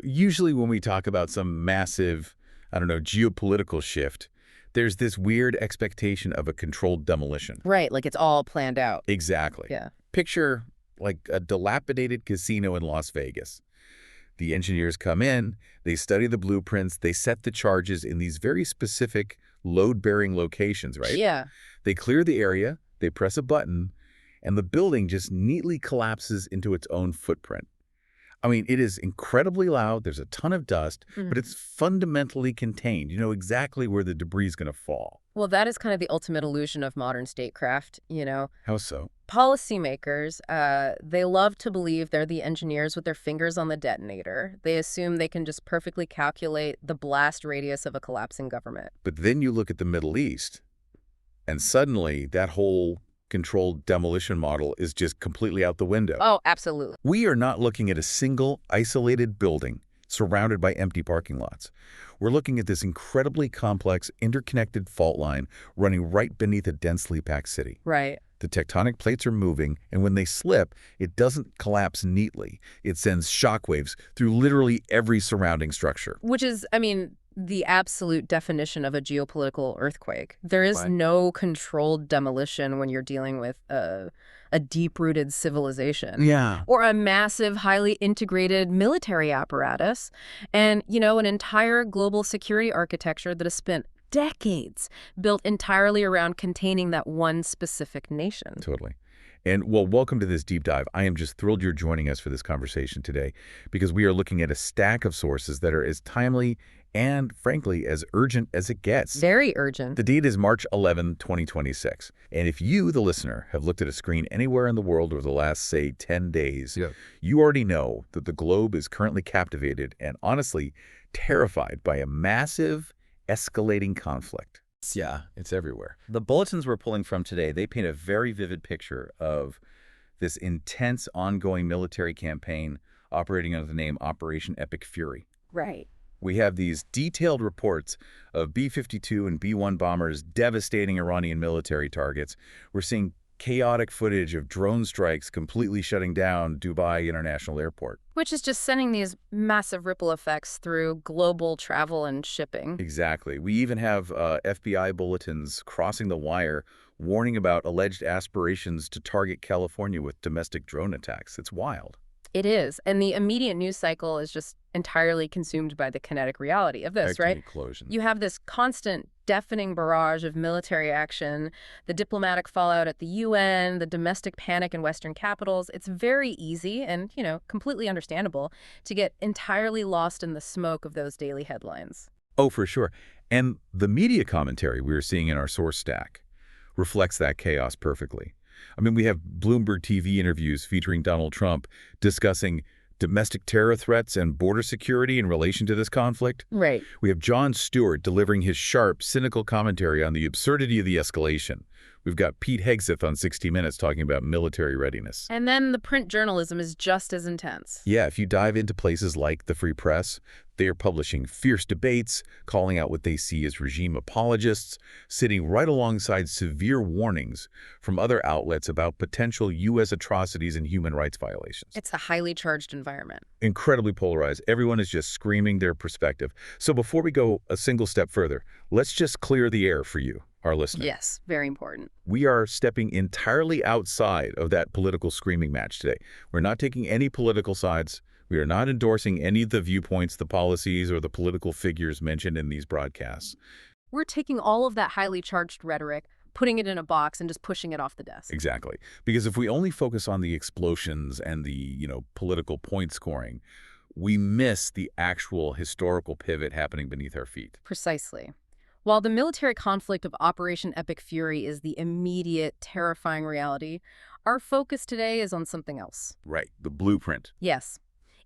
Usually when we talk about some massive, I don't know, geopolitical shift, there's this weird expectation of a controlled demolition. Right, like it's all planned out. Exactly. Yeah. Picture like a dilapidated casino in Las Vegas. The engineers come in, they study the blueprints, they set the charges in these very specific load-bearing locations, right? Yeah. They clear the area, they press a button, and the building just neatly collapses into its own footprint. I mean, it is incredibly loud, there's a ton of dust, but it's fundamentally contained. You know exactly where the debris is going to fall. Well, that is kind of the ultimate illusion of modern statecraft, How so? Policymakers, they love to believe they're the engineers with their fingers on the detonator. They assume they can just perfectly calculate the blast radius of a collapsing government. But then you look at the Middle East, and suddenly that whole controlled demolition model is just completely out the window. Oh, absolutely. We are not looking at a single isolated building surrounded by empty parking lots. We're looking at this incredibly complex, interconnected fault line running right beneath a densely packed city. Right. The tectonic plates are moving, and when they slip, it doesn't collapse neatly. It sends shockwaves through literally every surrounding structure. Which is, the absolute definition of a geopolitical earthquake. There is no controlled demolition when you're dealing with a deep-rooted civilization. Yeah. Or a massive, highly integrated military apparatus. And, an entire global security architecture that has spent decades built entirely around containing that one specific nation. Totally. And, well, welcome to this deep dive. I am just thrilled you're joining us for this conversation today because we are looking at a stack of sources that are as timely and, frankly, as urgent as it gets. Very urgent. The date is March 11, 2026. And if you, the listener, have looked at a screen anywhere in the world over the last, say, 10 days, you already know that the globe is currently captivated and, honestly, terrified by a massive, escalating conflict. Yeah, it's everywhere. The bulletins we're pulling from today, they paint a very vivid picture of this intense, ongoing military campaign operating under the name Operation Epic Fury. Right. We have these detailed reports of B-52 and B-1 bombers devastating Iranian military targets. We're seeing chaotic footage of drone strikes completely shutting down Dubai International Airport. Which is just sending these massive ripple effects through global travel and shipping. Exactly. We even have FBI bulletins crossing the wire warning about alleged aspirations to target California with domestic drone attacks. It's wild. It is. And the immediate news cycle is just entirely consumed by the kinetic reality of this, right? You have this constant deafening barrage of military action, the diplomatic fallout at the UN, the domestic panic in Western capitals. It's very easy and, completely understandable to get entirely lost in the smoke of those daily headlines. Oh, for sure. And the media commentary we're seeing in our source stack reflects that chaos perfectly. We have Bloomberg TV interviews featuring Donald Trump discussing domestic terror threats and border security in relation to this conflict. Right. We have Jon Stewart delivering his sharp, cynical commentary on the absurdity of the escalation. We've got Pete Hegseth on 60 Minutes talking about military readiness. And then the print journalism is just as intense. Yeah, if you dive into places like the Free Press, they are publishing fierce debates, calling out what they see as regime apologists, sitting right alongside severe warnings from other outlets about potential U.S. atrocities and human rights violations. It's a highly charged environment. Incredibly polarized. Everyone is just screaming their perspective. So before we go a single step further, let's just clear the air for you, our listener. Yes, very important. We are stepping entirely outside of that political screaming match today. We're not taking any political sides. We are not endorsing any of the viewpoints, the policies, or the political figures mentioned in these broadcasts. We're taking all of that highly charged rhetoric, putting it in a box, and just pushing it off the desk. Exactly. Because if we only focus on the explosions and the, political point scoring, we miss the actual historical pivot happening beneath our feet. Precisely. While the military conflict of Operation Epic Fury is the immediate, terrifying reality, our focus today is on something else. Right, the blueprint. Yes.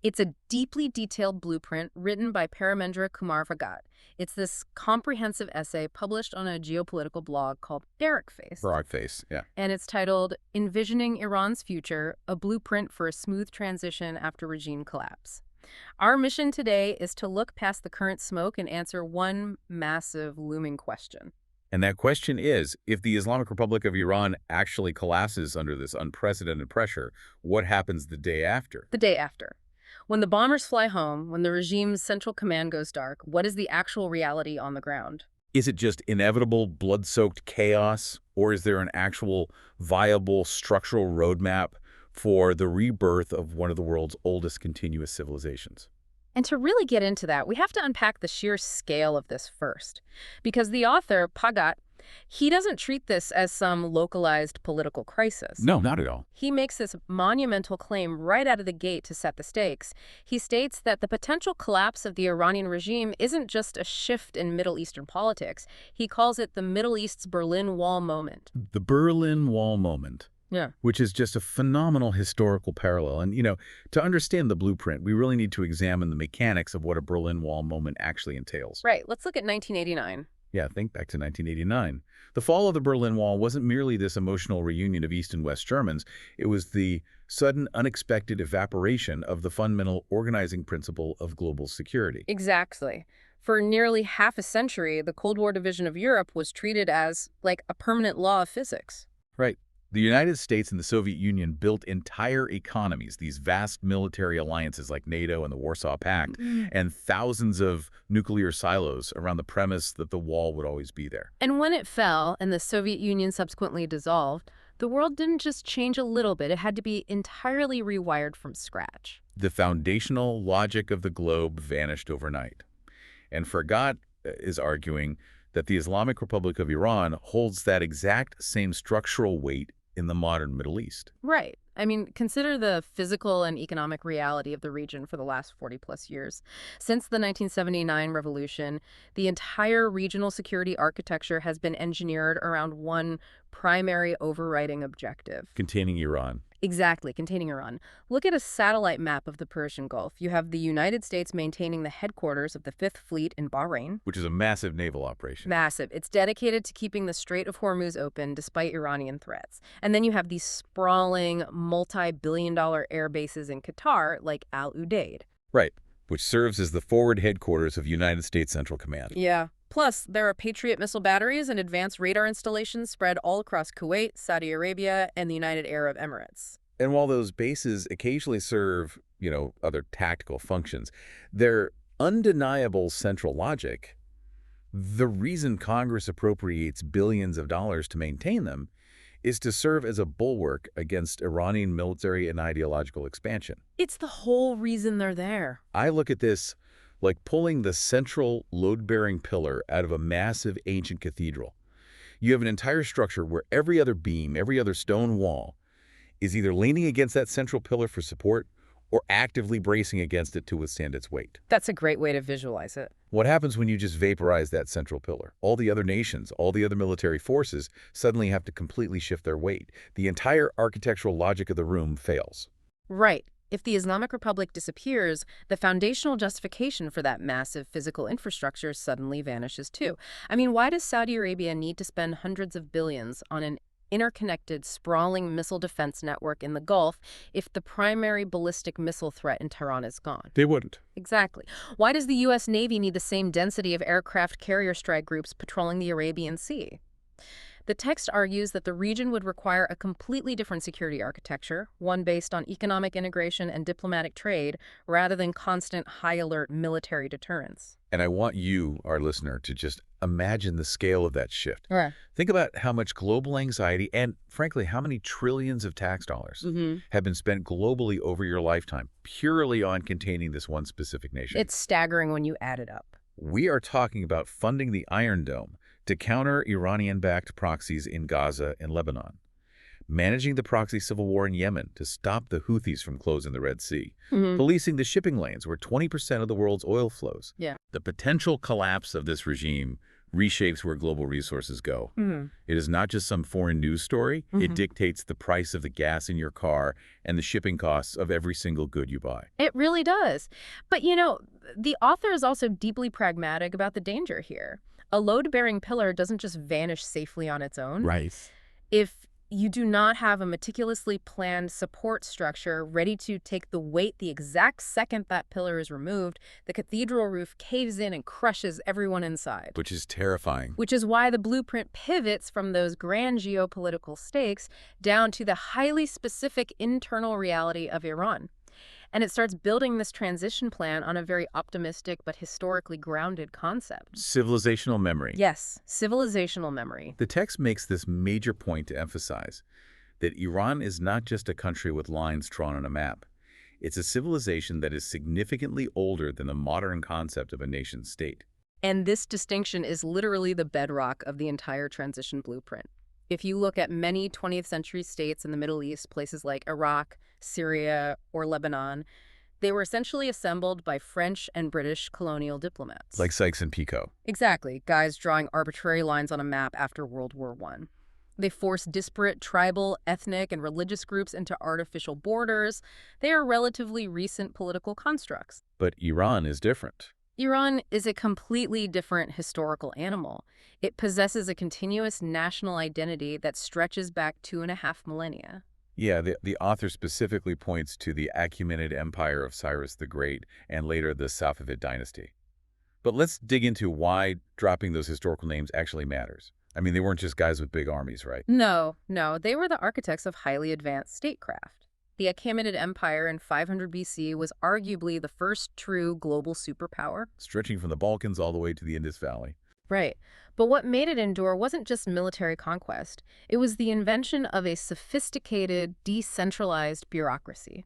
It's a deeply detailed blueprint written by Paramendra Kumar Bhagat. It's this comprehensive essay published on a geopolitical blog called Barrackface, yeah. And it's titled Envisioning Iran's Future, a Blueprint for a Smooth Transition After Regime Collapse. Our mission today is to look past the current smoke and answer one massive looming question. And that question is, if the Islamic Republic of Iran actually collapses under this unprecedented pressure, what happens the day after? The day after. When the bombers fly home, when the regime's central command goes dark, what is the actual reality on the ground? Is it just inevitable, blood-soaked chaos, or is there an actual, viable, structural roadmap for the rebirth of one of the world's oldest continuous civilizations? And to really get into that, we have to unpack the sheer scale of this first. Because the author, Pagat, he doesn't treat this as some localized political crisis. No, not at all. He makes this monumental claim right out of the gate to set the stakes. He states that the potential collapse of the Iranian regime isn't just a shift in Middle Eastern politics. He calls it the Middle East's Berlin Wall moment. The Berlin Wall moment. Yeah. Which is just a phenomenal historical parallel. And, to understand the blueprint, we really need to examine the mechanics of what a Berlin Wall moment actually entails. Right. Let's look at 1989. Yeah, think back to 1989. The fall of the Berlin Wall wasn't merely this emotional reunion of East and West Germans. It was the sudden, unexpected evaporation of the fundamental organizing principle of global security. Exactly. For nearly half a century, the Cold War division of Europe was treated as, like, a permanent law of physics. Right. The United States and the Soviet Union built entire economies, these vast military alliances like NATO and the Warsaw Pact, and thousands of nuclear silos around the premise that the wall would always be there. And when it fell and the Soviet Union subsequently dissolved, the world didn't just change a little bit. It had to be entirely rewired from scratch. The foundational logic of the globe vanished overnight. And Pagat is arguing that the Islamic Republic of Iran holds that exact same structural weight in the modern Middle East. Right. I mean, consider the physical and economic reality of the region for the last 40-plus years. Since the 1979 revolution, the entire regional security architecture has been engineered around one primary overriding objective. Containing Iran. Exactly, containing Iran. Look at a satellite map of the Persian Gulf. You have the United States maintaining the headquarters of the Fifth Fleet in Bahrain. Which is a massive naval operation. Massive. It's dedicated to keeping the Strait of Hormuz open despite Iranian threats. And then you have these sprawling, multi-billion-dollar air bases in Qatar, like Al Udeid. Right, which serves as the forward headquarters of United States Central Command. Yeah. Plus, there are Patriot missile batteries and advanced radar installations spread all across Kuwait, Saudi Arabia, and the United Arab Emirates. And while those bases occasionally serve, other tactical functions, their undeniable central logic, the reason Congress appropriates billions of dollars to maintain them, is to serve as a bulwark against Iranian military and ideological expansion. It's the whole reason they're there. I look at this like pulling the central load-bearing pillar out of a massive ancient cathedral. You have an entire structure where every other beam, every other stone wall is either leaning against that central pillar for support or actively bracing against it to withstand its weight. That's a great way to visualize it. What happens when you just vaporize that central pillar? All the other nations, all the other military forces suddenly have to completely shift their weight. The entire architectural logic of the room fails. Right. If the Islamic Republic disappears, the foundational justification for that massive physical infrastructure suddenly vanishes too. I mean, why does Saudi Arabia need to spend hundreds of billions on an interconnected, sprawling missile defense network in the Gulf if the primary ballistic missile threat in Tehran is gone? They wouldn't. Exactly. Why does the U.S. Navy need the same density of aircraft carrier strike groups patrolling the Arabian Sea? The text argues that the region would require a completely different security architecture, one based on economic integration and diplomatic trade, rather than constant high-alert military deterrence. And I want you, our listener, to just imagine the scale of that shift. Right. Think about how much global anxiety and, frankly, how many trillions of tax dollars have been spent globally over your lifetime purely on containing this one specific nation. It's staggering when you add it up. We are talking about funding the Iron Dome to counter Iranian-backed proxies in Gaza and Lebanon, managing the proxy civil war in Yemen to stop the Houthis from closing the Red Sea, policing the shipping lanes where 20% of the world's oil flows. Yeah. The potential collapse of this regime reshapes where global resources go. It is not just some foreign news story. It dictates the price of the gas in your car and the shipping costs of every single good you buy. It really does. But, the author is also deeply pragmatic about the danger here. A load-bearing pillar doesn't just vanish safely on its own. Right. If you do not have a meticulously planned support structure ready to take the weight the exact second that pillar is removed, the cathedral roof caves in and crushes everyone inside. Which is terrifying. Which is why the blueprint pivots from those grand geopolitical stakes down to the highly specific internal reality of Iran. And it starts building this transition plan on a very optimistic but historically grounded concept. Civilizational memory. Yes, civilizational memory. The text makes this major point to emphasize that Iran is not just a country with lines drawn on a map. It's a civilization that is significantly older than the modern concept of a nation-state. And this distinction is literally the bedrock of the entire transition blueprint. If you look at many 20th century states in the Middle East, places like Iraq, Syria, or Lebanon, they were essentially assembled by French and British colonial diplomats. Like Sykes and Picot. Exactly, guys drawing arbitrary lines on a map after World War I. They forced disparate tribal, ethnic, and religious groups into artificial borders. They are relatively recent political constructs. But Iran is different. Iran is a completely different historical animal. It possesses a continuous national identity that stretches back 2.5 millennia. Yeah, the author specifically points to the Achaemenid Empire of Cyrus the Great and later the Safavid dynasty. But let's dig into why dropping those historical names actually matters. I mean, they weren't just guys with big armies, right? No. They were the architects of highly advanced statecraft. The Achaemenid Empire in 500 BC was arguably the first true global superpower. Stretching from the Balkans all the way to the Indus Valley. Right. But what made it endure wasn't just military conquest. It was the invention of a sophisticated, decentralized bureaucracy.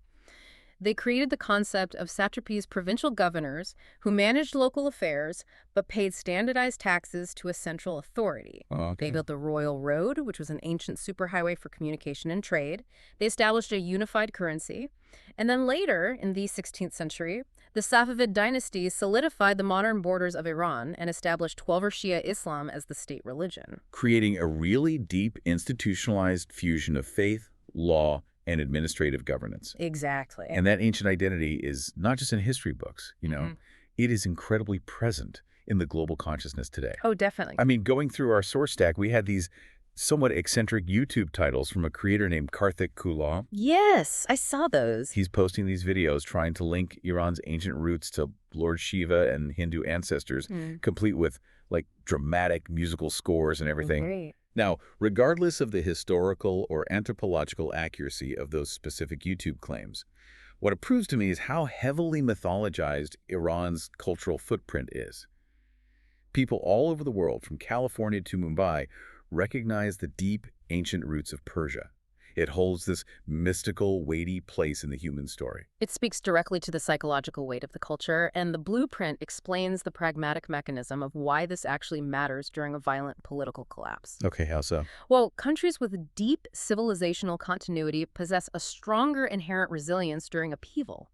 They created the concept of satrapies, provincial governors, who managed local affairs but paid standardized taxes to a central authority. Oh, okay. They built the Royal Road, which was an ancient superhighway for communication and trade. They established a unified currency. And then later, in the 16th century, the Safavid dynasty solidified the modern borders of Iran and established Twelver Shia Islam as the state religion. Creating a really deep institutionalized fusion of faith, law, and administrative governance. Exactly. And that ancient identity is not just in history books, it is incredibly present in the global consciousness today. Oh, definitely. I mean, going through our source stack, we had these somewhat eccentric YouTube titles from a creator named Karthik Kula. Yes, I saw those. He's posting these videos trying to link Iran's ancient roots to Lord Shiva and Hindu ancestors, complete with like dramatic musical scores and everything. Great. Now, regardless of the historical or anthropological accuracy of those specific YouTube claims, what it proves to me is how heavily mythologized Iran's cultural footprint is. People all over the world, from California to Mumbai, recognize the deep, ancient roots of Persia. It holds this mystical, weighty place in the human story. It speaks directly to the psychological weight of the culture, and the blueprint explains the pragmatic mechanism of why this actually matters during a violent political collapse. Okay, how so? Well, countries with deep civilizational continuity possess a stronger inherent resilience during upheaval.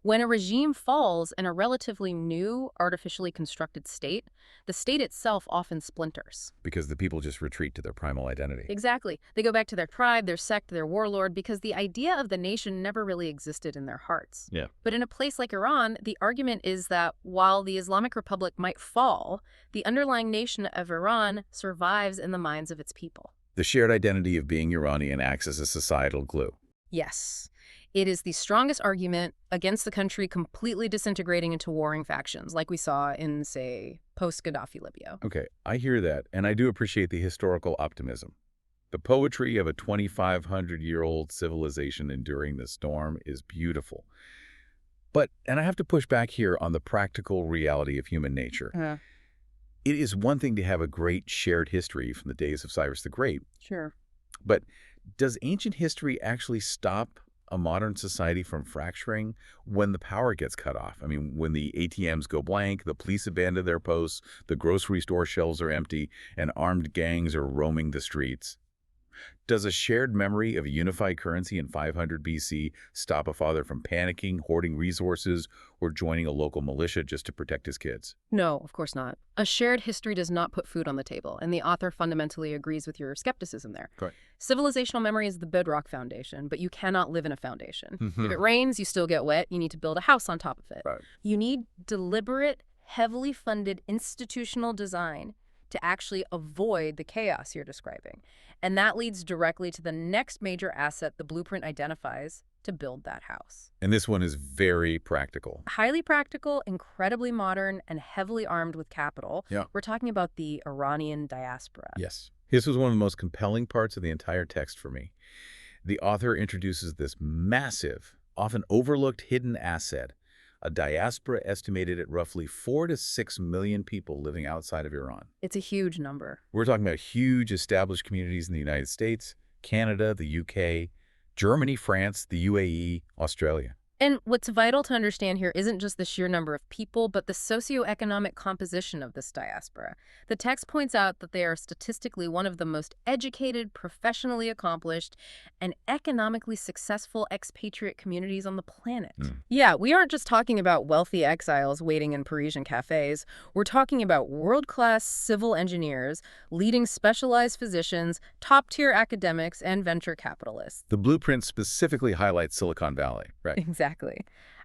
When a regime falls in a relatively new, artificially constructed state, the state itself often splinters. Because the people just retreat to their primal identity. Exactly. They go back to their tribe, their sect, their warlord, because the idea of the nation never really existed in their hearts. Yeah. But in a place like Iran, the argument is that while the Islamic Republic might fall, the underlying nation of Iran survives in the minds of its people. The shared identity of being Iranian acts as a societal glue. Yes. It is the strongest argument against the country completely disintegrating into warring factions, like we saw in, say, post-Gaddafi Libya. Okay, I hear that, and I do appreciate the historical optimism. The poetry of a 2,500-year-old civilization enduring the storm is beautiful. But, and I have to push back here on the practical reality of human nature. It is one thing to have a great shared history from the days of Cyrus the Great. Sure. But does ancient history actually stop a modern society from fracturing when the power gets cut off? I mean, when the ATMs go blank, the police abandon their posts, the grocery store shelves are empty, and armed gangs are roaming the streets. Does a shared memory of a unified currency in 500 BC stop a father from panicking, hoarding resources, or joining a local militia just to protect his kids? No, of course not. A shared history does not put food on the table, and the author fundamentally agrees with your skepticism there. Correct. Civilizational memory is the bedrock foundation, but you cannot live in a foundation. If it rains, you still get wet. You need to build a house on top of it. Right. You need deliberate, heavily funded institutional design to actually avoid the chaos you're describing. And that leads directly to the next major asset the blueprint identifies to build that house. And this one is very practical. Highly practical, incredibly modern, and heavily armed with capital. Yeah. We're talking about the Iranian diaspora. Yes. This was one of the most compelling parts of the entire text for me. The author introduces this massive, often overlooked hidden asset, a diaspora estimated at roughly 4 to 6 million people living outside of Iran. It's a huge number. We're talking about huge established communities in the United States, Canada, the UK, Germany, France, the UAE, Australia. And what's vital to understand here isn't just the sheer number of people, but the socioeconomic composition of this diaspora. The text points out that they are statistically one of the most educated, professionally accomplished, and economically successful expatriate communities on the planet. Yeah, we aren't just talking about wealthy exiles waiting in Parisian cafes. We're talking about world-class civil engineers, leading specialized physicians, top-tier academics, and venture capitalists. The blueprint specifically highlights Silicon Valley, right? Exactly.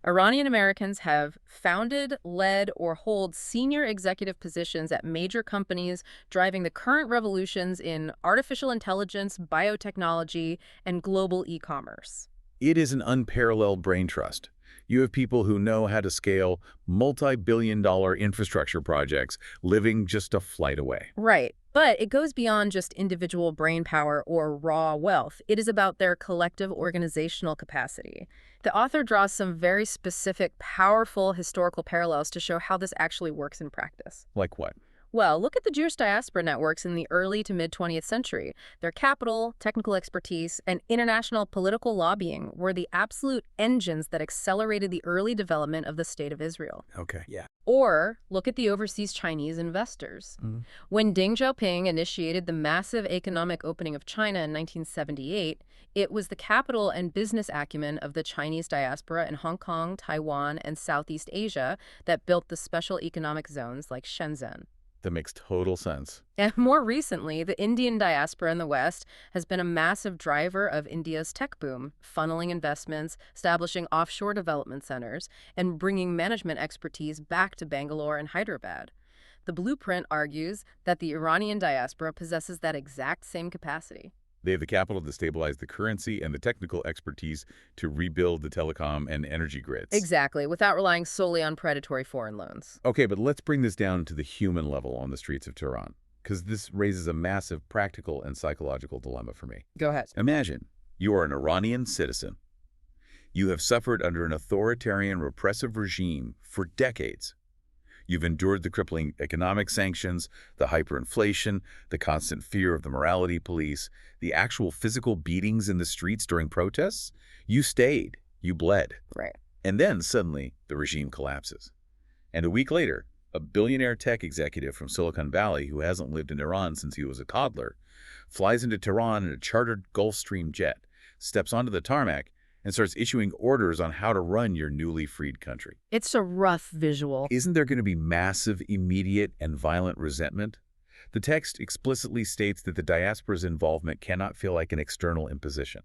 Iranian Americans have founded, led, or hold senior executive positions at major companies driving the current revolutions in artificial intelligence, biotechnology, and global e-commerce. It is an unparalleled brain trust. You have people who know how to scale multi-billion-dollar infrastructure projects living just a flight away. Right. But it goes beyond just individual brain power or raw wealth. It is about their collective organizational capacity. The author draws some very specific, powerful historical parallels to show how this actually works in practice. Like what? Well, look at the Jewish diaspora networks in the early to mid-20th century. Their capital, technical expertise, and international political lobbying were the absolute engines that accelerated the early development of the State of Israel. Okay, yeah. Or look at the overseas Chinese investors. When Deng Xiaoping initiated the massive economic opening of China in 1978, it was the capital and business acumen of the Chinese diaspora in Hong Kong, Taiwan, and Southeast Asia that built the special economic zones like Shenzhen. That makes total sense. And more recently, the Indian diaspora in the West has been a massive driver of India's tech boom, funneling investments, establishing offshore development centers, and bringing management expertise back to Bangalore and Hyderabad. The blueprint argues that the Iranian diaspora possesses that exact same capacity. They have the capital to stabilize the currency and the technical expertise to rebuild the telecom and energy grids. Exactly, without relying solely on predatory foreign loans. Okay, but let's bring this down to the human level on the streets of Tehran, because this raises a massive practical and psychological dilemma for me. Go ahead. Imagine you are an Iranian citizen. You have suffered under an authoritarian, repressive regime for decades. You've endured the crippling economic sanctions, the hyperinflation, the constant fear of the morality police, the actual physical beatings in the streets during protests. You stayed. You bled. Right. And then suddenly the regime collapses. And a week later, a billionaire tech executive from Silicon Valley who hasn't lived in Iran since he was a toddler flies into Tehran in a chartered Gulfstream jet, steps onto the tarmac, and starts issuing orders on how to run your newly freed country. It's a rough visual. Isn't there going to be massive, immediate, and violent resentment? The text explicitly states that the diaspora's involvement cannot feel like an external imposition.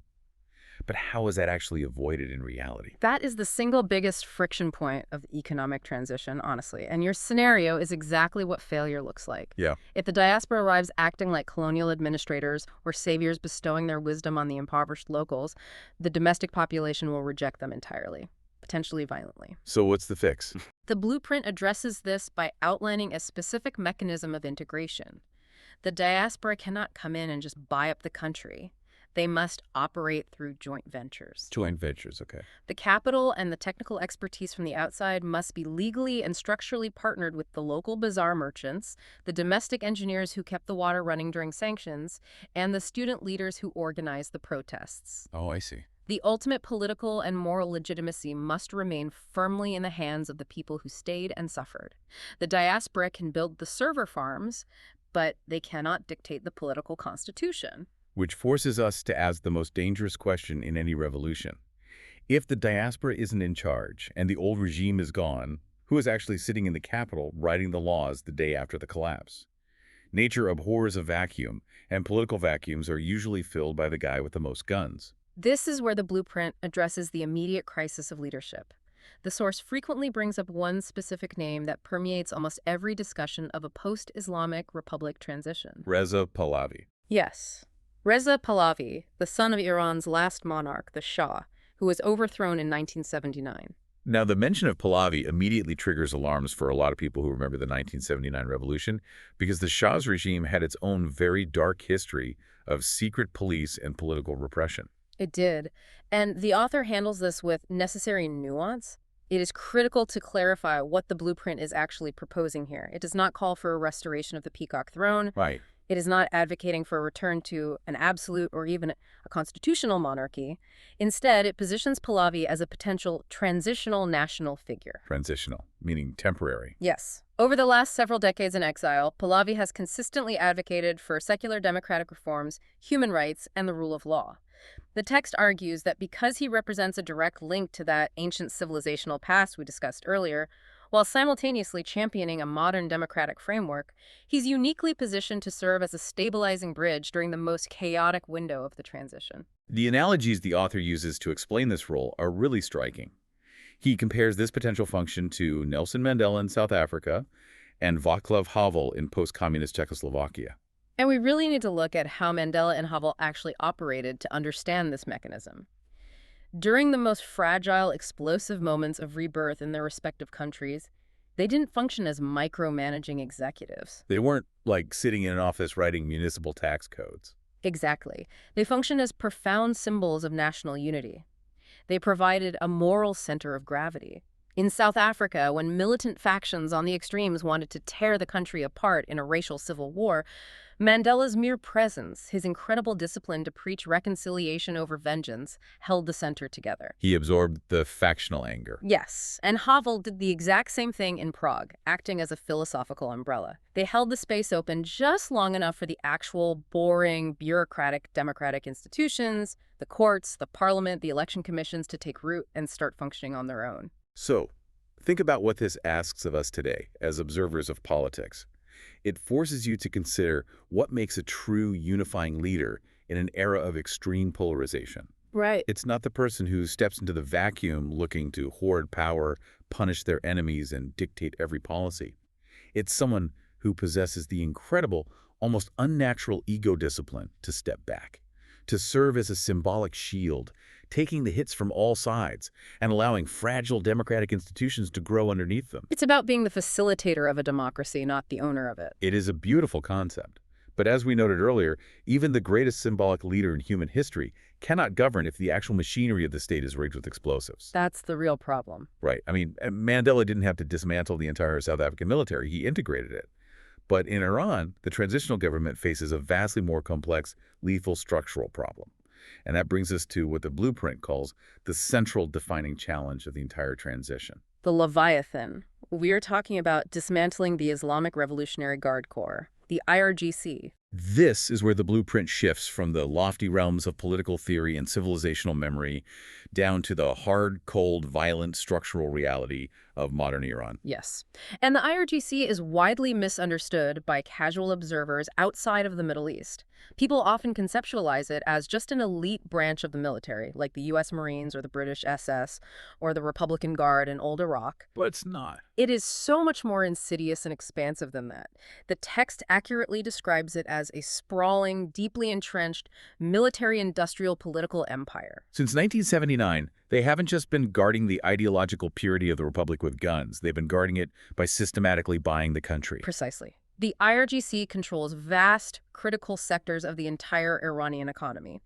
But how is that actually avoided in reality? That is the single biggest friction point of the economic transition, honestly. And your scenario is exactly what failure looks like. Yeah. If the diaspora arrives acting like colonial administrators or saviors bestowing their wisdom on the impoverished locals, the domestic population will reject them entirely, potentially violently. So what's the fix? The blueprint addresses this by outlining a specific mechanism of integration. The diaspora cannot come in and just buy up the country. They must operate through joint ventures. Joint ventures, okay. The capital and the technical expertise from the outside must be legally and structurally partnered with the local bazaar merchants, the domestic engineers who kept the water running during sanctions, and the student leaders who organized the protests. Oh, I see. The ultimate political and moral legitimacy must remain firmly in the hands of the people who stayed and suffered. The diaspora can build the server farms, but they cannot dictate the political constitution. Which forces us to ask the most dangerous question in any revolution. If the diaspora isn't in charge and the old regime is gone, who is actually sitting in the capital writing the laws the day after the collapse? Nature abhors a vacuum, and political vacuums are usually filled by the guy with the most guns. This is where the blueprint addresses the immediate crisis of leadership. The source frequently brings up one specific name that permeates almost every discussion of a post-Islamic republic transition. Reza Pahlavi. Yes. Reza Pahlavi, the son of Iran's last monarch, the Shah, who was overthrown in 1979. Now, the mention of Pahlavi immediately triggers alarms for a lot of people who remember the 1979 revolution, because the Shah's regime had its own very dark history of secret police and political repression. It did. And the author handles this with necessary nuance. It is critical to clarify what the blueprint is actually proposing here. It does not call for a restoration of the peacock throne. Right. It is not advocating for a return to an absolute or even a constitutional monarchy. Instead, it positions Pahlavi as a potential transitional national figure. Transitional, meaning temporary. Yes. Over the last several decades in exile, Pahlavi has consistently advocated for secular democratic reforms, human rights, and the rule of law. The text argues that because he represents a direct link to that ancient civilizational past we discussed earlier, while simultaneously championing a modern democratic framework, he's uniquely positioned to serve as a stabilizing bridge during the most chaotic window of the transition. The analogies the author uses to explain this role are really striking. He compares this potential function to Nelson Mandela in South Africa and Václav Havel in post-communist Czechoslovakia. And we really need to look at how Mandela and Havel actually operated to understand this mechanism. During the most fragile, explosive moments of rebirth in their respective countries, they didn't function as micromanaging executives. They weren't like sitting in an office writing municipal tax codes. Exactly. They functioned as profound symbols of national unity. They provided a moral center of gravity. In South Africa, when militant factions on the extremes wanted to tear the country apart in a racial civil war, Mandela's mere presence, his incredible discipline to preach reconciliation over vengeance, held the center together. He absorbed the factional anger. Yes, and Havel did the exact same thing in Prague, acting as a philosophical umbrella. They held the space open just long enough for the actual boring, bureaucratic, democratic institutions, the courts, the parliament, the election commissions to take root and start functioning on their own. So, think about what this asks of us today as observers of politics. It forces you to consider what makes a true unifying leader in an era of extreme polarization. Right. It's not the person who steps into the vacuum looking to hoard power, punish their enemies, and dictate every policy. It's someone who possesses the incredible, almost unnatural ego discipline to step back, to serve as a symbolic shield, taking the hits from all sides and allowing fragile democratic institutions to grow underneath them. It's about being the facilitator of a democracy, not the owner of it. It is a beautiful concept. But as we noted earlier, even the greatest symbolic leader in human history cannot govern if the actual machinery of the state is rigged with explosives. That's the real problem. Right. I mean, Mandela didn't have to dismantle the entire South African military. He integrated it. But in Iran, the transitional government faces a vastly more complex, lethal structural problem. And that brings us to what the blueprint calls the central defining challenge of the entire transition. The Leviathan. We are talking about dismantling the Islamic Revolutionary Guard Corps, the IRGC. This is where the blueprint shifts from the lofty realms of political theory and civilizational memory down to the hard, cold, violent structural reality of modern Iran. Yes. And the IRGC is widely misunderstood by casual observers outside of the Middle East. People often conceptualize it as just an elite branch of the military, like the U.S. Marines or the British SS or the Republican Guard in old Iraq. But it's not. It is so much more insidious and expansive than that. The text accurately describes it as a sprawling, deeply entrenched military-industrial political empire. Since 1979, they haven't just been guarding the ideological purity of the Republic with guns. They've been guarding it by systematically buying the country. Precisely. The IRGC controls vast, critical sectors of the entire Iranian economy.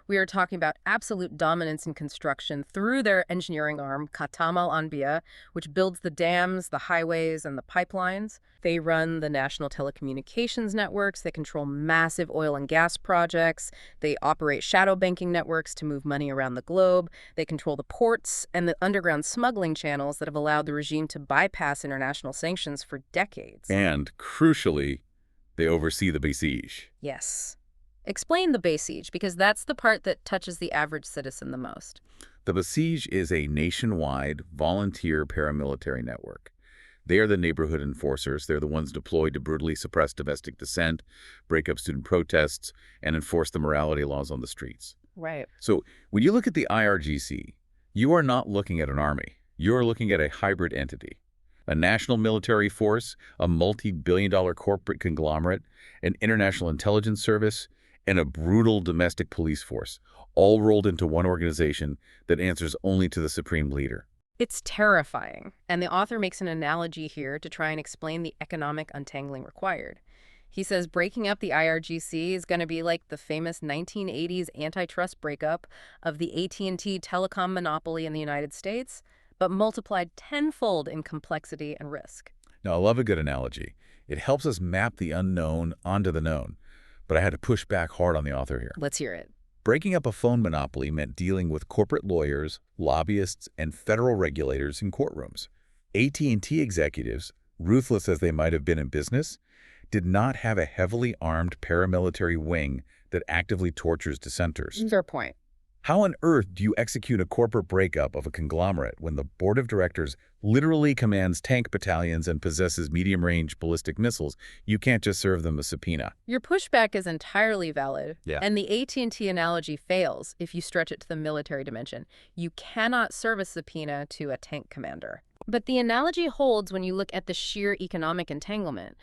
We are talking about absolute dominance in construction through their engineering arm, Khatam al-Anbiya, which builds the dams, the highways, and the pipelines. They run the national telecommunications networks. They control massive oil and gas projects. They operate shadow banking networks to move money around the globe. They control the ports and the underground smuggling channels that have allowed the regime to bypass international sanctions for decades. And, crucially, they oversee the Basij. Yes. Explain the Basij, because that's the part that touches the average citizen the most. The Basij is a nationwide volunteer paramilitary network. They are the neighborhood enforcers. They're the ones deployed to brutally suppress domestic dissent, break up student protests, and enforce the morality laws on the streets. Right. So when you look at the IRGC, you are not looking at an army. You're looking at a hybrid entity. A national military force, a multi-billion-dollar corporate conglomerate, an international intelligence service, and a brutal domestic police force, all rolled into one organization that answers only to the supreme leader. It's terrifying, and the author makes an analogy here to try and explain the economic untangling required. He says breaking up the IRGC is going to be like the famous 1980s antitrust breakup of the AT&T telecom monopoly in the United States, but multiplied tenfold in complexity and risk. Now, I love a good analogy. It helps us map the unknown onto the known. But I had to push back hard on the author here. Let's hear it. Breaking up a phone monopoly meant dealing with corporate lawyers, lobbyists, and federal regulators in courtrooms. AT&T executives, ruthless as they might have been in business, did not have a heavily armed paramilitary wing that actively tortures dissenters. Fair point. How on earth do you execute a corporate breakup of a conglomerate when the board of directors literally commands tank battalions and possesses medium-range ballistic missiles? You can't just serve them a subpoena. Your pushback is entirely valid, and the AT&T analogy fails if you stretch it to the military dimension. You cannot serve a subpoena to a tank commander. But the analogy holds when you look at the sheer economic entanglement.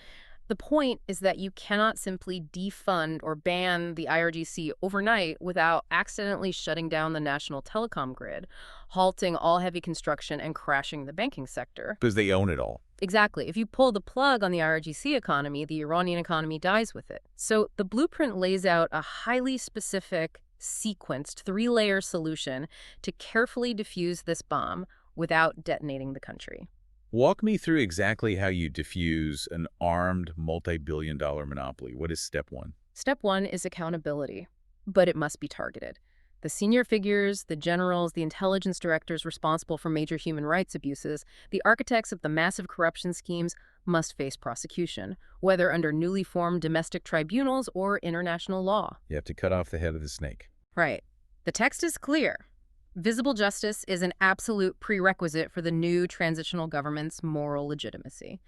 The point is that you cannot simply defund or ban the IRGC overnight without accidentally shutting down the national telecom grid, halting all heavy construction, and crashing the banking sector. Because they own it all. Exactly. If you pull the plug on the IRGC economy, the Iranian economy dies with it. So the blueprint lays out a highly specific, sequenced, three-layer solution to carefully defuse this bomb without detonating the country. Walk me through exactly how you diffuse an armed multi-billion-dollar monopoly. What is step one? Step one is accountability, but it must be targeted. The senior figures, the generals, the intelligence directors responsible for major human rights abuses, the architects of the massive corruption schemes must face prosecution, whether under newly formed domestic tribunals or international law. You have to cut off the head of the snake. Right. The text is clear. Visible justice is an absolute prerequisite for the new transitional government's moral legitimacy.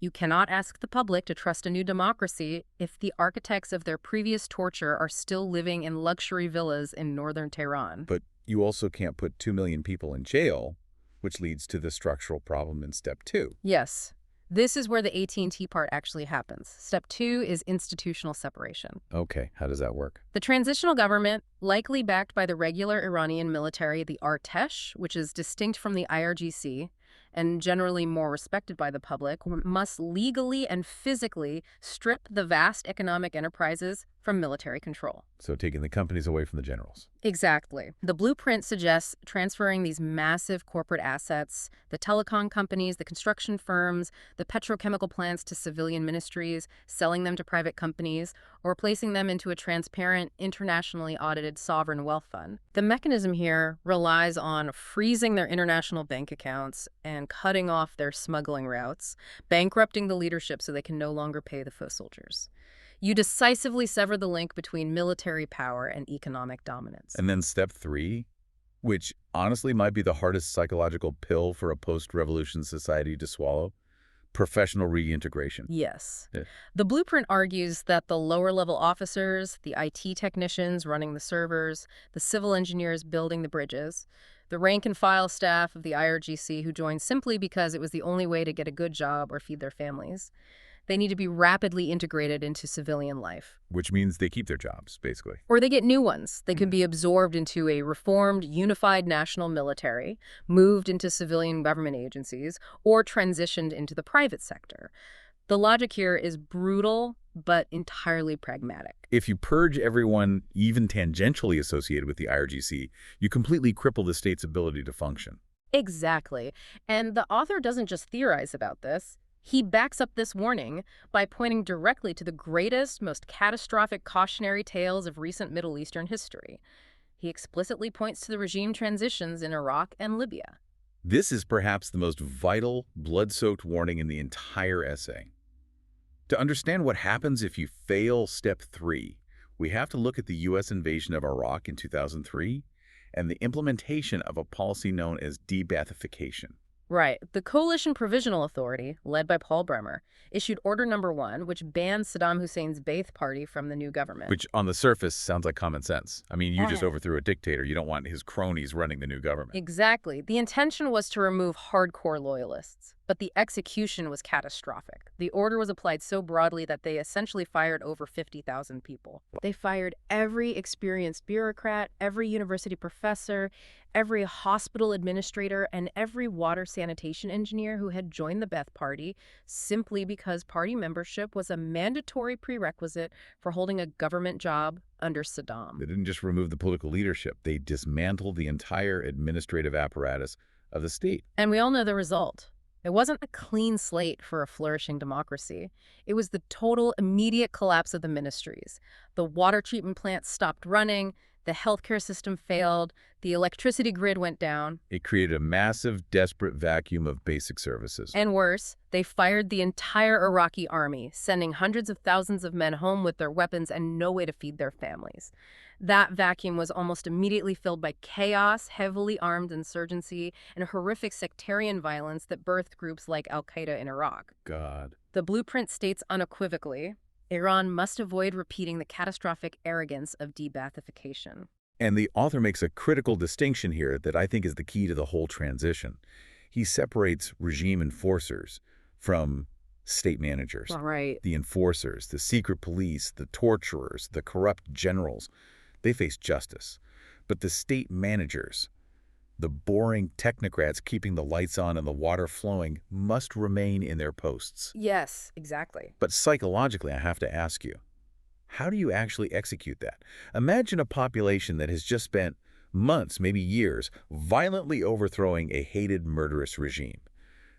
You cannot ask the public to trust a new democracy if the architects of their previous torture are still living in luxury villas in northern Tehran. But you also can't put 2 million people in jail, which leads to the structural problem in step two. Yes. This is where the AT&T part actually happens. Step two is institutional separation. Okay, how does that work? The transitional government, likely backed by the regular Iranian military, the Artesh, which is distinct from the IRGC and generally more respected by the public, must legally and physically strip the vast economic enterprises from military control. So taking the companies away from the generals. Exactly. The blueprint suggests transferring these massive corporate assets, the telecom companies, the construction firms, the petrochemical plants to civilian ministries, selling them to private companies, or placing them into a transparent, internationally audited sovereign wealth fund. The mechanism here relies on freezing their international bank accounts and cutting off their smuggling routes, bankrupting the leadership so they can no longer pay the foot soldiers. You decisively sever the link between military power and economic dominance. And then step three, which honestly might be the hardest psychological pill for a post-revolution society to swallow, professional reintegration. Yes. The blueprint argues that the lower-level officers, the IT technicians running the servers, the civil engineers building the bridges, the rank-and-file staff of the IRGC who joined simply because it was the only way to get a good job or feed their families, they need to be rapidly integrated into civilian life. Which means they keep their jobs, basically. Or they get new ones. They can be absorbed into a reformed, unified national military, moved into civilian government agencies, or transitioned into the private sector. The logic here is brutal, but entirely pragmatic. If you purge everyone even tangentially associated with the IRGC, you completely cripple the state's ability to function. Exactly. And the author doesn't just theorize about this. He backs up this warning by pointing directly to the greatest, most catastrophic cautionary tales of recent Middle Eastern history. He explicitly points to the regime transitions in Iraq and Libya. This is perhaps the most vital, blood-soaked warning in the entire essay. To understand what happens if you fail step three, we have to look at the U.S. invasion of Iraq in 2003 and the implementation of a policy known as de-Baathification. Right. The Coalition Provisional Authority, led by Paul Bremer, issued Order No. 1, which banned Saddam Hussein's Ba'ath Party from the new government. Which, on the surface, sounds like common sense. I mean, you just overthrew a dictator. You don't want his cronies running the new government. Exactly. The intention was to remove hardcore loyalists. But the execution was catastrophic. The order was applied so broadly that they essentially fired over 50,000 people. They fired every experienced bureaucrat, every university professor, every hospital administrator, and every water sanitation engineer who had joined the Ba'ath Party simply because party membership was a mandatory prerequisite for holding a government job under Saddam. They didn't just remove the political leadership. They dismantled the entire administrative apparatus of the state. And we all know the result. It wasn't a clean slate for a flourishing democracy. It was the total, immediate collapse of the ministries. The water treatment plants stopped running, the healthcare system failed, the electricity grid went down. It created a massive, desperate vacuum of basic services. And worse, they fired the entire Iraqi army, sending hundreds of thousands of men home with their weapons and no way to feed their families. That vacuum was almost immediately filled by chaos, heavily armed insurgency, and horrific sectarian violence that birthed groups like al-Qaeda in Iraq. God. The blueprint states unequivocally, Iran must avoid repeating the catastrophic arrogance of de-Baathification. And the author makes a critical distinction here that I think is the key to the whole transition. He separates regime enforcers from state managers. Right. The enforcers, the secret police, the torturers, the corrupt generals, they face justice. But the state managers, the boring technocrats keeping the lights on and the water flowing, must remain in their posts. Yes, exactly. But psychologically, I have to ask you, how do you actually execute that? Imagine a population that has just spent months, maybe years, violently overthrowing a hated, murderous regime.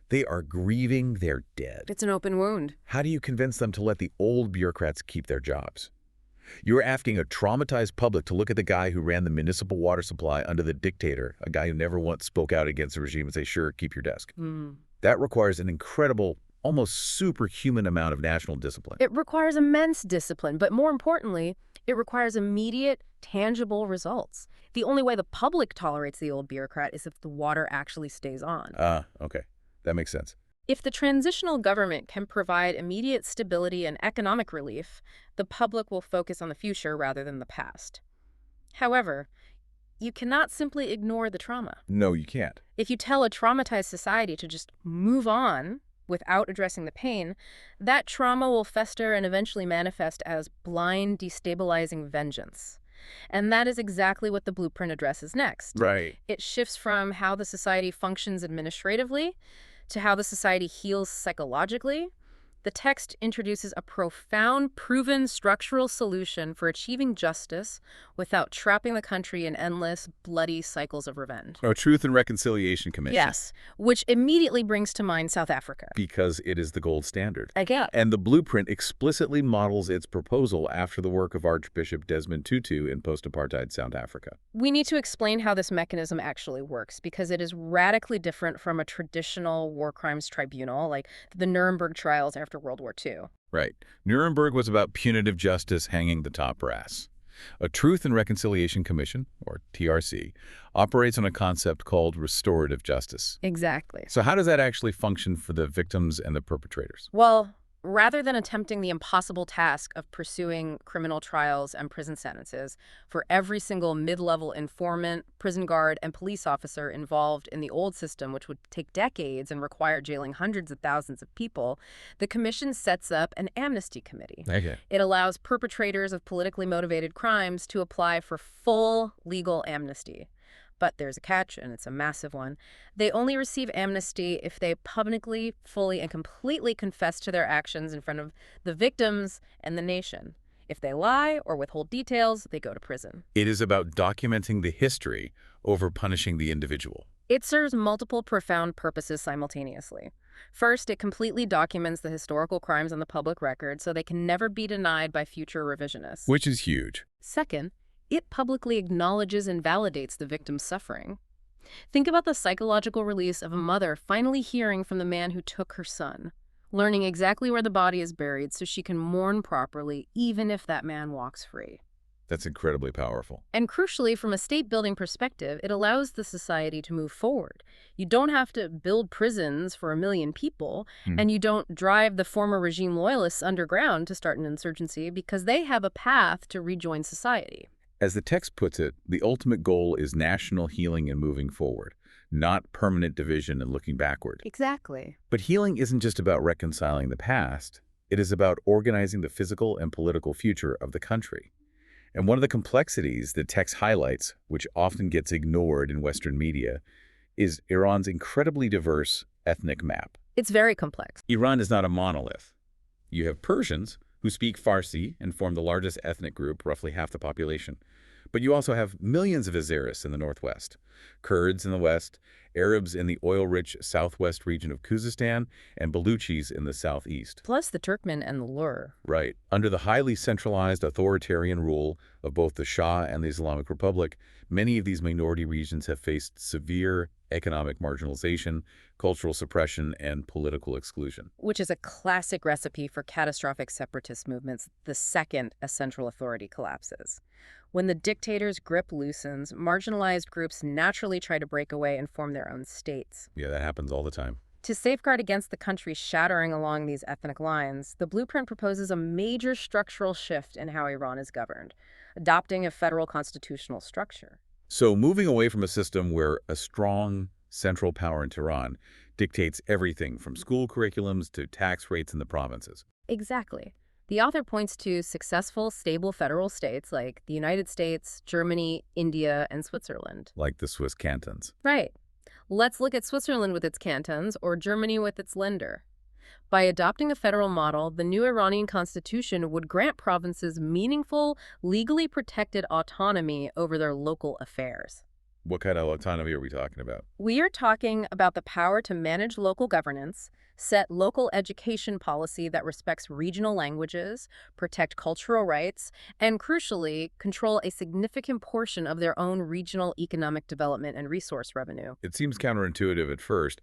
They are grieving their dead. It's an open wound. How do you convince them to let the old bureaucrats keep their jobs? You're asking a traumatized public to look at the guy who ran the municipal water supply under the dictator, a guy who never once spoke out against the regime, and say, sure, keep your desk. That requires an incredible, almost superhuman amount of national discipline. It requires immense discipline, but more importantly, it requires immediate, tangible results. The only way the public tolerates the old bureaucrat is if the water actually stays on. Okay. That makes sense. If the transitional government can provide immediate stability and economic relief, the public will focus on the future rather than the past. However, you cannot simply ignore the trauma. No, you can't. If you tell a traumatized society to just move on without addressing the pain, that trauma will fester and eventually manifest as blind, destabilizing vengeance. And that is exactly what the blueprint addresses next. Right. It shifts from how the society functions administratively to how the society heals psychologically. The text introduces a profound, proven structural solution for achieving justice without trapping the country in endless, bloody cycles of revenge. A Truth and Reconciliation Commission. Yes, which immediately brings to mind South Africa. Because it is the gold standard. Again. And the blueprint explicitly models its proposal after the work of Archbishop Desmond Tutu in post-apartheid South Africa. We need to explain how this mechanism actually works, because it is radically different from a traditional war crimes tribunal, like the Nuremberg trials after World War II. Right. Nuremberg was about punitive justice hanging the top brass. A Truth and Reconciliation Commission, or TRC, operates on a concept called restorative justice. Exactly. So how does that actually function for the victims and the perpetrators? Well, rather than attempting the impossible task of pursuing criminal trials and prison sentences for every single mid-level informant, prison guard, and police officer involved in the old system, which would take decades and require jailing hundreds of thousands of people, the commission sets up an amnesty committee. Okay. It allows perpetrators of politically motivated crimes to apply for full legal amnesty. But there's a catch, and it's a massive one. They only receive amnesty if they publicly, fully, and completely confess to their actions in front of the victims and the nation. If they lie or withhold details, they go to prison. It is about documenting the history over punishing the individual. It serves multiple profound purposes simultaneously. First, it completely documents the historical crimes on the public record so they can never be denied by future revisionists. Which is huge. Second, it publicly acknowledges and validates the victim's suffering. Think about the psychological release of a mother finally hearing from the man who took her son, learning exactly where the body is buried so she can mourn properly, even if that man walks free. That's incredibly powerful. And crucially, from a state-building perspective, it allows the society to move forward. You don't have to build prisons for 1 million people, and you don't drive the former regime loyalists underground to start an insurgency because they have a path to rejoin society. As the text puts it, the ultimate goal is national healing and moving forward, not permanent division and looking backward. Exactly. But healing isn't just about reconciling the past. It is about organizing the physical and political future of the country. And one of the complexities that text highlights, which often gets ignored in Western media, is Iran's incredibly diverse ethnic map. It's very complex. Iran is not a monolith. You have Persians, who speak Farsi and form the largest ethnic group, roughly half the population. But you also have millions of Azeris in the northwest, Kurds in the west, Arabs in the oil-rich southwest region of Khuzestan, and Baluchis in the southeast. Plus the Turkmen and the Lur. Right. Under the highly centralized authoritarian rule of both the Shah and the Islamic Republic, many of these minority regions have faced severe economic marginalization, cultural suppression, and political exclusion. Which is a classic recipe for catastrophic separatist movements the second a central authority collapses. When the dictator's grip loosens, marginalized groups naturally try to break away and form their own states. Yeah, that happens all the time. To safeguard against the country shattering along these ethnic lines, the blueprint proposes a major structural shift in how Iran is governed, adopting a federal constitutional structure. So moving away from a system where a strong central power in Tehran dictates everything from school curriculums to tax rates in the provinces. Exactly. The author points to successful, stable federal states like the United States, Germany, India, and Switzerland. Like the Swiss cantons. Right. Let's look at Switzerland with its cantons or Germany with its Länder. By adopting a federal model, the new Iranian constitution would grant provinces meaningful, legally protected autonomy over their local affairs. What kind of autonomy are we talking about? We are talking about the power to manage local governance, set local education policy that respects regional languages, protect cultural rights, and crucially, control a significant portion of their own regional economic development and resource revenue. It seems counterintuitive at first,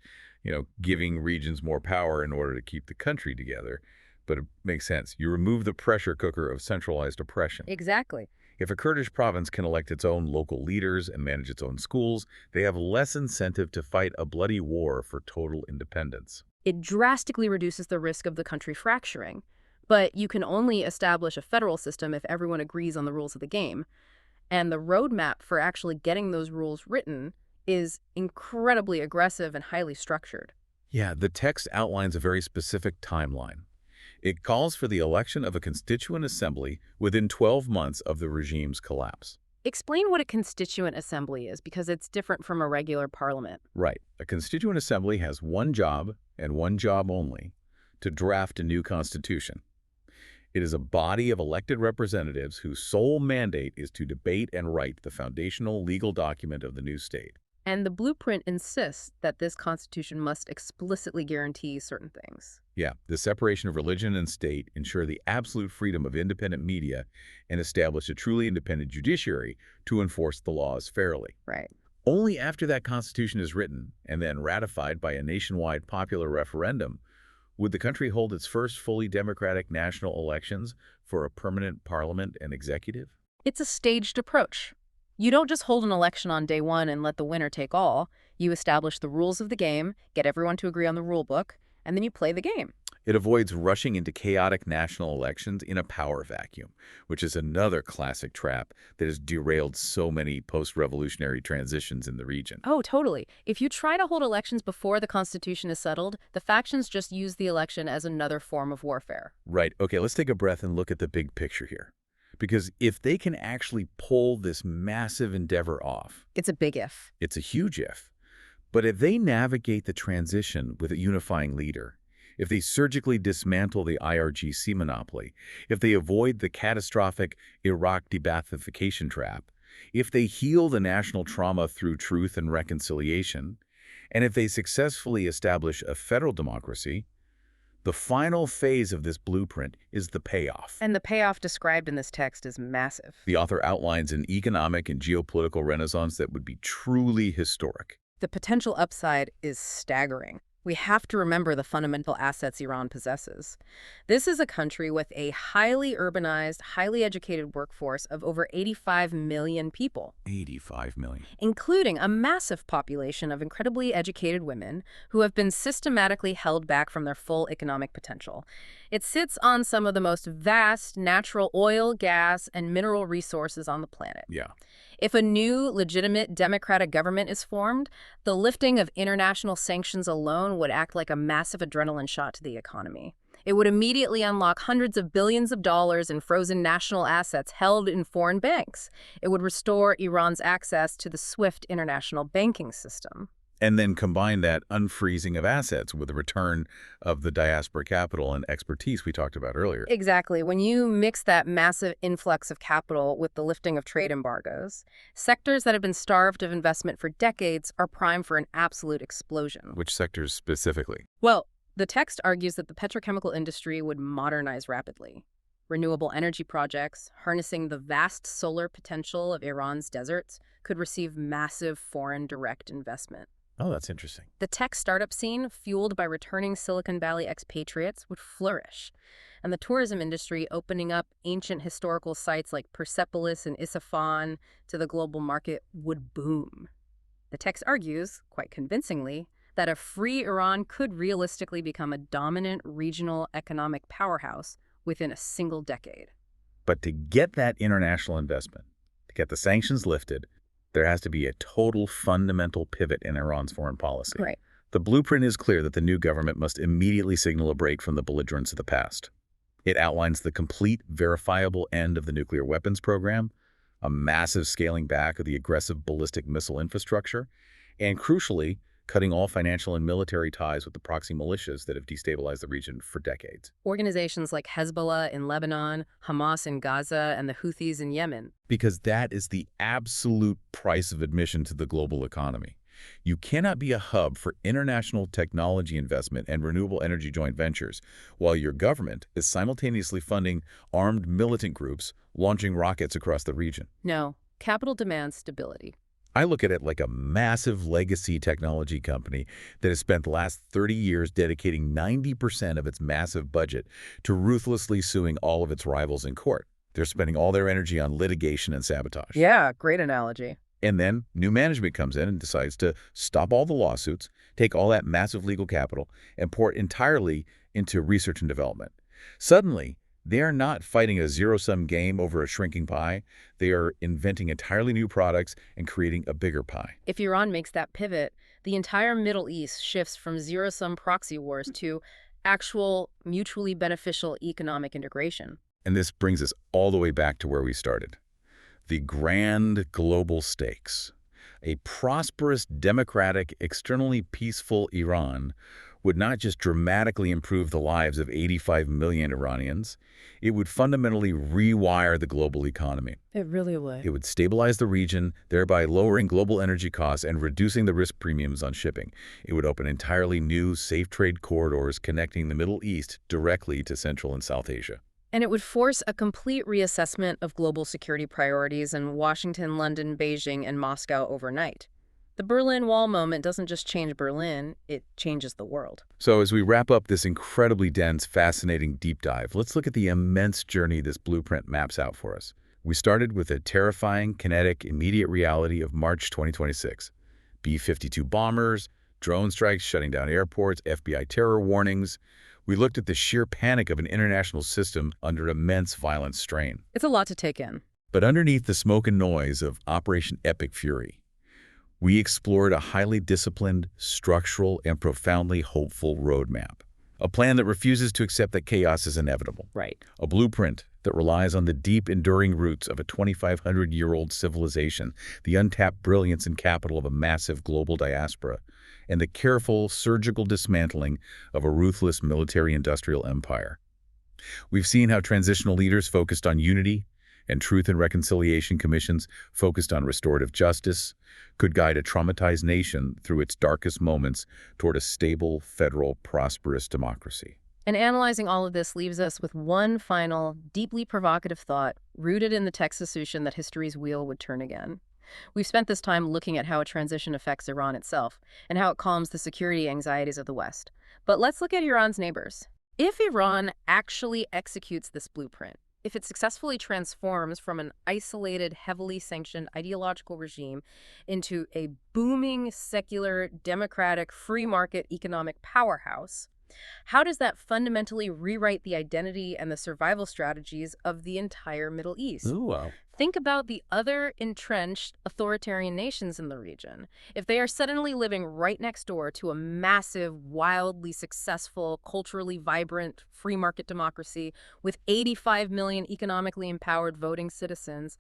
giving regions more power in order to keep the country together. But it makes sense. You remove the pressure cooker of centralized oppression. Exactly. If a Kurdish province can elect its own local leaders and manage its own schools, they have less incentive to fight a bloody war for total independence. It drastically reduces the risk of the country fracturing. But you can only establish a federal system if everyone agrees on the rules of the game. And the roadmap for actually getting those rules written is incredibly aggressive and highly structured. Yeah, the text outlines a very specific timeline. It calls for the election of a constituent assembly within 12 months of the regime's collapse. Explain what a constituent assembly is, because it's different from a regular parliament. Right. A constituent assembly has one job, and one job only, to draft a new constitution. It is a body of elected representatives whose sole mandate is to debate and write the foundational legal document of the new state. And the blueprint insists that this constitution must explicitly guarantee certain things. Yeah, the separation of religion and state, ensure the absolute freedom of independent media, and establish a truly independent judiciary to enforce the laws fairly. Right. Only after that constitution is written and then ratified by a nationwide popular referendum would the country hold its first fully democratic national elections for a permanent parliament and executive. It's a staged approach. You don't just hold an election on day one and let the winner take all. You establish the rules of the game, get everyone to agree on the rule book, and then you play the game. It avoids rushing into chaotic national elections in a power vacuum, which is another classic trap that has derailed so many post-revolutionary transitions in the region. Oh, totally. If you try to hold elections before the Constitution is settled, the factions just use the election as another form of warfare. Right. Okay, let's take a breath and look at the big picture here. Because if they can actually pull this massive endeavor off... It's a big if. It's a huge if. But if they navigate the transition with a unifying leader, if they surgically dismantle the IRGC monopoly, if they avoid the catastrophic Iraq de-Baathification trap, if they heal the national trauma through truth and reconciliation, and if they successfully establish a federal democracy, the final phase of this blueprint is the payoff. And the payoff described in this text is massive. The author outlines an economic and geopolitical renaissance that would be truly historic. The potential upside is staggering. We have to remember the fundamental assets Iran possesses. This is a country with a highly urbanized, highly educated workforce of over 85 million people. 85 million. Including a massive population of incredibly educated women who have been systematically held back from their full economic potential. It sits on some of the most vast natural oil, gas, and mineral resources on the planet. Yeah. If a new, legitimate democratic government is formed, the lifting of international sanctions alone would act like a massive adrenaline shot to the economy. It would immediately unlock hundreds of billions of dollars in frozen national assets held in foreign banks. It would restore Iran's access to the SWIFT international banking system. And then combine that unfreezing of assets with the return of the diaspora capital and expertise we talked about earlier. Exactly. When you mix that massive influx of capital with the lifting of trade embargoes, sectors that have been starved of investment for decades are primed for an absolute explosion. Which sectors specifically? Well, the text argues that the petrochemical industry would modernize rapidly. Renewable energy projects, harnessing the vast solar potential of Iran's deserts, could receive massive foreign direct investment. Oh, that's interesting. The tech startup scene, fueled by returning Silicon Valley expatriates, would flourish. And the tourism industry, opening up ancient historical sites like Persepolis and Isfahan to the global market, would boom. The text argues, quite convincingly, that a free Iran could realistically become a dominant regional economic powerhouse within a single decade. But to get that international investment, to get the sanctions lifted, there has to be a total fundamental pivot in Iran's foreign policy. Right. The blueprint is clear that the new government must immediately signal a break from the belligerence of the past. It outlines the complete, verifiable end of the nuclear weapons program, a massive scaling back of the aggressive ballistic missile infrastructure, and crucially, cutting all financial and military ties with the proxy militias that have destabilized the region for decades. Organizations like Hezbollah in Lebanon, Hamas in Gaza, and the Houthis in Yemen. Because that is the absolute price of admission to the global economy. You cannot be a hub for international technology investment and renewable energy joint ventures while your government is simultaneously funding armed militant groups launching rockets across the region. No, capital demands stability. I look at it like a massive legacy technology company that has spent the last 30 years dedicating 90% of its massive budget to ruthlessly suing all of its rivals in court. They're spending all their energy on litigation and sabotage. Yeah, great analogy. And then new management comes in and decides to stop all the lawsuits, take all that massive legal capital, and pour it entirely into research and development. Suddenly, they are not fighting a zero-sum game over a shrinking pie. They are inventing entirely new products and creating a bigger pie. If Iran makes that pivot, the entire Middle East shifts from zero-sum proxy wars to actual mutually beneficial economic integration. And this brings us all the way back to where we started. The grand global stakes. A prosperous, democratic, externally peaceful Iran would not just dramatically improve the lives of 85 million Iranians, it would fundamentally rewire the global economy. It really would. It would stabilize the region, thereby lowering global energy costs and reducing the risk premiums on shipping. It would open entirely new, safe trade corridors connecting the Middle East directly to Central and South Asia. And it would force a complete reassessment of global security priorities in Washington, London, Beijing, and Moscow overnight. The Berlin Wall moment doesn't just change Berlin, it changes the world. So as we wrap up this incredibly dense, fascinating deep dive, let's look at the immense journey this blueprint maps out for us. We started with a terrifying, kinetic, immediate reality of March 2026. B-52 bombers, drone strikes shutting down airports, FBI terror warnings. We looked at the sheer panic of an international system under immense violent strain. It's a lot to take in. But underneath the smoke and noise of Operation Epic Fury, we explored a highly disciplined, structural, and profoundly hopeful roadmap. A plan that refuses to accept that chaos is inevitable. Right. A blueprint that relies on the deep, enduring roots of a 2,500-year-old civilization, the untapped brilliance and capital of a massive global diaspora, and the careful, surgical dismantling of a ruthless military-industrial empire. We've seen how transitional leaders focused on unity and truth and reconciliation commissions focused on restorative justice could guide a traumatized nation through its darkest moments toward a stable, federal, prosperous democracy. And analyzing all of this leaves us with one final, deeply provocative thought rooted in the text assumption that history's wheel would turn again. We've spent this time looking at how a transition affects Iran itself and how it calms the security anxieties of the West. But let's look at Iran's neighbors. If Iran actually executes this blueprint, if it successfully transforms from an isolated, heavily sanctioned ideological regime into a booming, secular, democratic, free market economic powerhouse, How does that fundamentally rewrite the identity and the survival strategies of the entire Middle East? Ooh, wow. Think about the other entrenched authoritarian nations in the region. If they are suddenly living right next door to a massive, wildly successful, culturally vibrant, free market democracy with 85 million economically empowered voting citizens,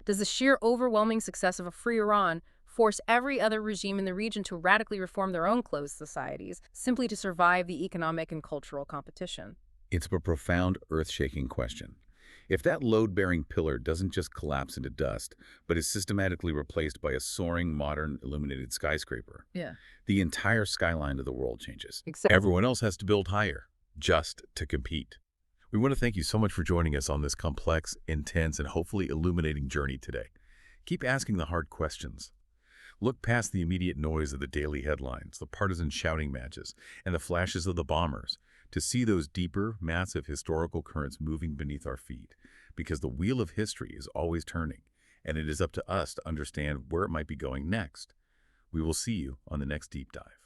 does the sheer overwhelming success of a free Iran force every other regime in the region to radically reform their own closed societies, simply to survive the economic and cultural competition? It's a profound, earth-shaking question. If that load-bearing pillar doesn't just collapse into dust, but is systematically replaced by a soaring, modern, illuminated skyscraper, Yeah. the entire skyline of the world changes. Exactly. Everyone else has to build higher, just to compete. We want to thank you so much for joining us on this complex, intense, and hopefully illuminating journey today. Keep asking the hard questions. Look past the immediate noise of the daily headlines, the partisan shouting matches, and the flashes of the bombers, to see those deeper, massive historical currents moving beneath our feet, because the wheel of history is always turning, and it is up to us to understand where it might be going next. We will see you on the next deep dive.